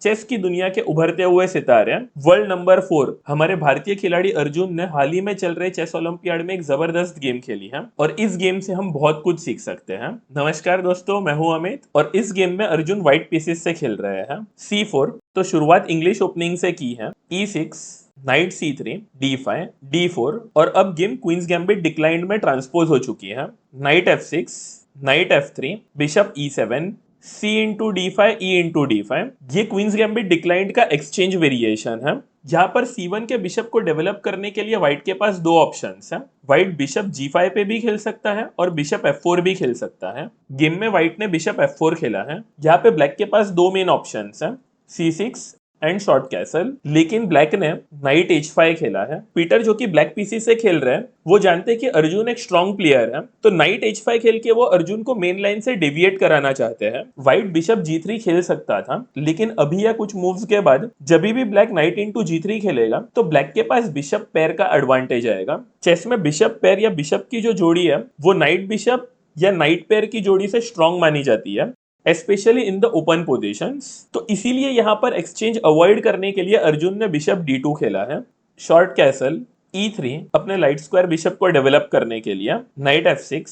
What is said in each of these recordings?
Chess की दुनिया के उभरते हुए सितारे वर्ल्ड नंबर 4 हमारे भारतीय खिलाड़ी अर्जुन ने हाल ही में चल रहे चेस ओलंपियाड में एक जबरदस्त गेम खेली है और इस गेम से हम बहुत कुछ सीख सकते हैं। नमस्कार दोस्तों, मैं हूं अमित और इस गेम में अर्जुन व्हाइट पीसेस से खेल रहे हैं। C4 तो शुरुआत इंग्लिश ओपनिंग से की है। E6, night C3, D5, D4 और अब गेम क्वींस गैम्बिट डिक्लाइंड में ट्रांसपोज हो चुकी है। Night F6, night F3, bishop E7, C into D5, E into D5। ये क्वींस गैम्बिट डिक्लाइंड का एक्सचेंज वेरिएशन है। यहाँ पर C1 के बिशप को डेवलप करने के लिए व्हाइट के पास दो ऑप्शंस हैं। व्हाइट बिशप G5 पे भी खेल सकता है और बिशप F4 भी खेल सकता है। गेम में व्हाइट ने बिशप F4 खेला है। यहाँ पे ब्लैक के पास दो मेन ऑप्शंस हैं, C6 एंड शॉर्ट कैसल, लेकिन ब्लैक ने नाइट H5 खेला है। पीटर जो कि ब्लैक पीसी से खेल रहे हैं वो जानते हैं कि अर्जुन एक स्ट्रॉन्ग प्लेयर है, तो नाइट H5 खेल के वो अर्जुन को मेन लाइन से डेविएट कराना चाहते हैं। व्हाइट बिशप G3 खेल सकता था, लेकिन अभी या कुछ मूव्स के बाद जब भी ब्लैक नाइट इंटू G3 खेलेगा तो ब्लैक के पास बिशप पेयर का एडवांटेज आएगा। चेस में बिशप पेयर या बिशप की जो जोड़ी है वो नाइट बिशप या नाइट पेयर की जोड़ी से स्ट्रॉन्ग मानी जाती है, specially in the open positions. तो इसीलिए यहाँ पर एक्सचेंज अवॉइड करने के लिए अर्जुन ने बिशप D2 खेला है। शॉर्ट कैसल E3 अपने लाइट स्क्वायर बिशप को डेवलप करने के लिए। Night F6,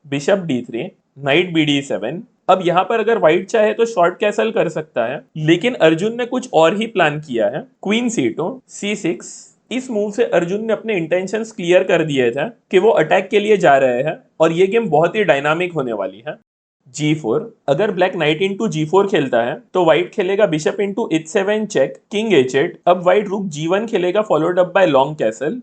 bishop D3, night BD7। अब यहाँ पर अगर व्हाइट चाहे तो शॉर्ट कैसल कर सकता है, लेकिन अर्जुन ने कुछ और ही प्लान किया है। Queen C2, C6। इस मूव से अर्जुन ने अपने इंटेंशंस क्लियर कर दिए थे कि वो अटैक के लिए जा रहे हैं और ये गेम बहुत ही डायनामिक होने वाली है। G4, अगर ब्लैक नाइट इंटू G4 खेलता है तो व्हाइट खेलेगा bishop into H7 check, king H8। अब व्हाइट रुक G1 खेलेगा followed up bye long castle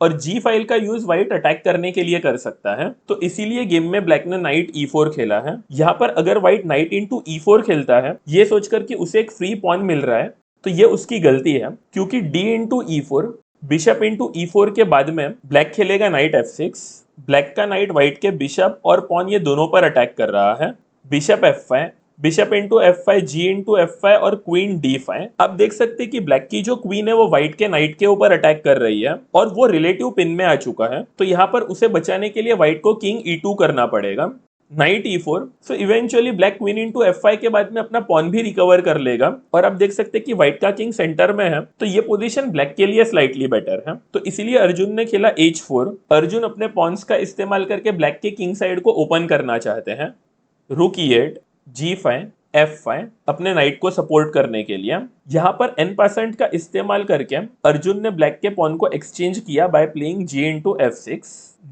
और G फाइल का यूज व्हाइट अटैक करने के लिए कर सकता है, तो इसीलिए गेम में ब्लैक ने नाइट E4 खेला है। यहाँ पर अगर व्हाइट नाइट इंटू E4 खेलता है ये सोचकर कि उसे एक फ्री पॉन मिल रहा है, तो ये उसकी गलती है, क्योंकि D into E4, bishop into E4 के बाद में ब्लैक खेलेगा नाइट F6। ब्लैक का नाइट व्हाइट के बिशप और पॉन ये दोनों पर अटैक कर रहा है। Bishop F5, bishop into F5, G into F5 और क्वीन D5। आप देख सकते हैं कि ब्लैक की जो क्वीन है वो व्हाइट के नाइट के ऊपर अटैक कर रही है और वो रिलेटिव पिन में आ चुका है, तो यहाँ पर उसे बचाने के लिए व्हाइट को किंग E2 करना पड़ेगा। Night E4, so eventually black queen into F5 के बाद में अपना पॉन भी रिकवर कर लेगा और आप देख सकते हैं कि व्हाइट का किंग सेंटर में है, तो ये पोजीशन ब्लैक के लिए स्लाइटली बेटर है, तो इसीलिए अर्जुन ने खेला H4। अर्जुन अपने पॉन्स का इस्तेमाल करके ब्लैक के किंग साइड को ओपन करना चाहते हैं। रुक E8, G5, F5 अपने नाइट को सपोर्ट करने के लिए। यहाँ पर n% का इस्तेमाल करके अर्जुन ने ब्लैक के पॉन को एक्सचेंज किया by playing G into F6,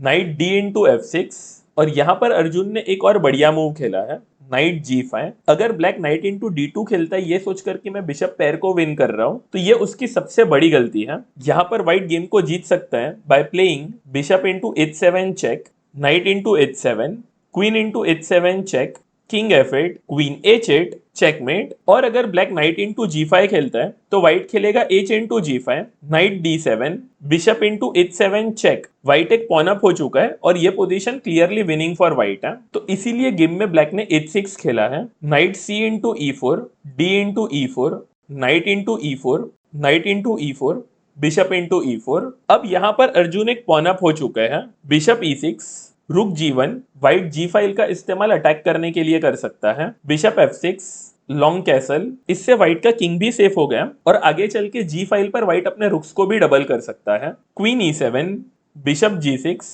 night D into F6 और यहाँ पर अर्जुन ने एक और बढ़िया मूव खेला है, नाइट G5। अगर ब्लैक नाइट इंटू D2 खेलता है ये सोचकर कि मैं बिशप पेयर को विन कर रहा हूँ, तो ये उसकी सबसे बड़ी गलती है। यहाँ पर व्हाइट गेम को जीत सकता है by playing bishop into H7 check, knight into H7, queen into H7 check, king F8, queen H8 checkmate. और अगर ब्लैक नाइट इंटू G5 खेलता है तो व्हाइट खेलेगा H into G5, knight D7, bishop into H7 check. White एक pawn up हो चुका है और ये position clearly winning for white है, तो इसीलिए गेम में ब्लैक ने H6 खेला है। Night C into E4, D into E4, night into E4, night into E4, bishop into E4। अब यहाँ पर अर्जुन एक पॉन अप हो चुका है। बिशप E6, रुक G1, व्हाइट G फाइल का इस्तेमाल अटैक करने के लिए कर सकता है। बिशप F6, लॉन्ग कैसल, इससे व्हाइट का किंग भी सेफ हो गया और आगे चल के G फाइल पर व्हाइट अपने रुक्स को भी डबल कर सकता है। क्वीन E7, बिशप G6,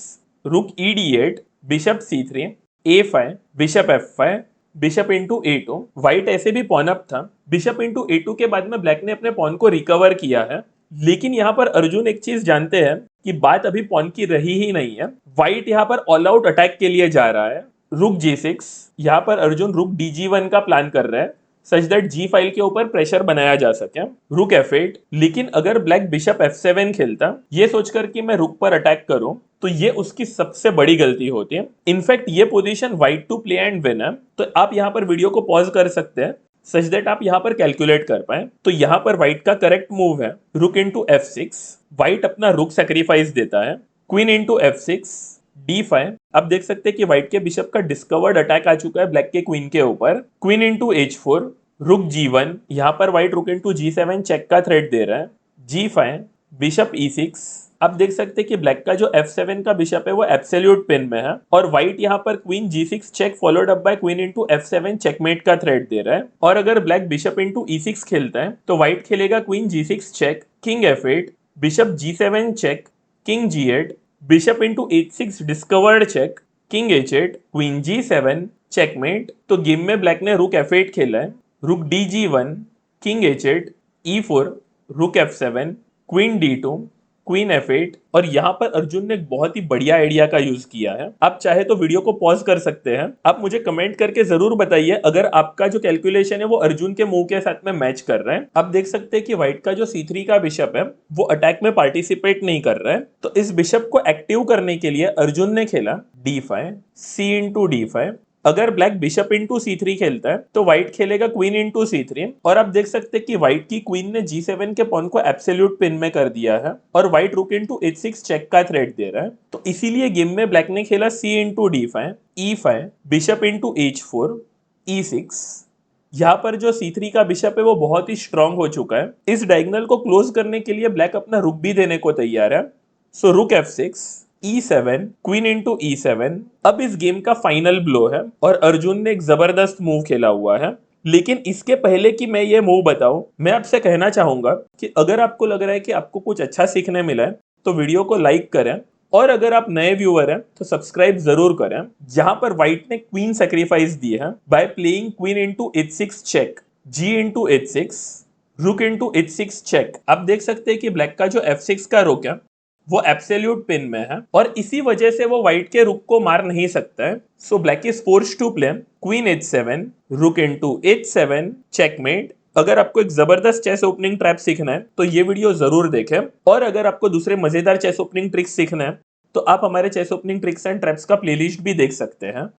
रुक ED8, bishop C3, A5, bishop F5, bishop into A2। White ऐसे भी पॉन अप था। बिशप इंटू A2 के बाद में ब्लैक ने अपने पॉन को रिकवर किया है, लेकिन यहाँ पर अर्जुन एक चीज जानते हैं कि बात अभी पॉन की रही ही नहीं है। व्हाइट यहाँ पर ऑल आउट अटैक के लिए जा रहा है। रुक G6, यहाँ पर अर्जुन रुक DG1 का प्लान कर रहा है सच दैट G फाइल के ऊपर प्रेशर बनाया जा सके। रुक F8, लेकिन अगर ब्लैक बिशप F7 खेलता ये सोचकर कि मैं रुक पर अटैक करूं, तो ये उसकी सबसे बड़ी गलती होती है। इनफैक्ट ये position white to play and win है, तो आप यहाँ पर वीडियो को पॉज कर सकते हैं सच दैट आप यहाँ पर कैलकुलेट कर पाए। तो यहाँ पर व्हाइट का करेक्ट मूव है रुक इंटू F6। व्हाइट अपना रुक सेक्रीफाइस देता है। Queen into F6, D5। अब देख सकते हैं कि व्हाइट के बिशप का डिस्कवर्ड अटैक आ चुका है ब्लैक के क्वीन के ऊपर। क्वीन इंटू H4, रुक G1, यहाँ पर white rook into G7 check का थ्रेट दे रहा है। G5, बिशप E6, आप देख सकते हैं कि ब्लैक का जो f7 का बिशप है वो एब्सोल्यूट पिन में है और व्हाइट यहाँ पर queen g6 check followed up by queen into f7 checkmate का थ्रेट दे रहा है। और अगर ब्लैक बिशप इनटू e6 खेलता है तो व्हाइट खेलेगा queen g6 check, king f8, bishop g7 check, king g8, bishop into h6 discovered check, king h8, queen g7 checkmate. तो गेम में ब्लैक ने रुक f8 खेला है, रुक dg1, किंग h8, e4, रुक f7, queen d2, queen f8। और यहाँ पर अर्जुन ने एक बहुत ही बढ़िया आइडिया का यूज किया है। आप चाहे तो वीडियो को पॉज कर सकते हैं। आप मुझे कमेंट करके जरूर बताइए अगर आपका जो कैलकुलेशन है वो अर्जुन के मूव के साथ में मैच कर रहा है। आप देख सकते हैं कि व्हाइट का जो c3 का बिशप है वो अटैक में पार्टिसिपेट नहीं कर रहा है। तो इस बिशप को एक्टिव करने के लिए अर्जुन ने खेला d5, c इंटू d5। अगर ब्लैक बिशप इंटू c3 खेलता है तो व्हाइट खेलेगा क्वीन इंटू c3। और आप देख सकते हैं कि व्हाइट की क्वीन ने g7 के पॉन को एब्सोल्यूट पिन में कर दिया है और white rook into h6 check का थ्रेट दे रहा है। तो इसीलिए गेम में ब्लैक ने खेला c into d5, e5, bishop into h4, e6। यहाँ पर जो c3 का बिशप है वो बहुत ही स्ट्रांग हो चुका है। इस डायगोनल को क्लोज करने के लिए ब्लैक अपना रुक भी देने को तैयार है। सो रुक f6, e7, queen into e7। अब इस गेम का फाइनल ब्लो है और अर्जुन ने एक जबरदस्त मूव खेला हुआ है। लेकिन इसके पहले कि मैं ये मूव बताऊं, मैं आपसे कहना चाहूंगा कि अगर आपको लग रहा है कि आपको कुछ अच्छा सीखने मिला है तो वीडियो को लाइक करें और अगर आप नए व्यूअर हैं तो सब्सक्राइब जरूर करें। जहां पर व्हाइट ने क्वीन सेक्रीफाइस दी है by playing queen into h6 check, g into h6, rook into h6 check. आप देख सकते हैं कि ब्लैक का जो f6 का रुक है वो एब्सोल्यूट पिन में है और इसी वजह से वो व्हाइट के रुक को मार नहीं सकता है। So black is forced to play queen h7, rook into h7 checkmate. अगर आपको एक जबरदस्त चेस ओपनिंग ट्रैप सीखना है तो ये वीडियो जरूर देखें और अगर आपको दूसरे मजेदार चेस ओपनिंग ट्रिक्स सीखना है तो आप हमारे chess opening tricks and traps का प्लेलिस्ट भी देख सकते हैं।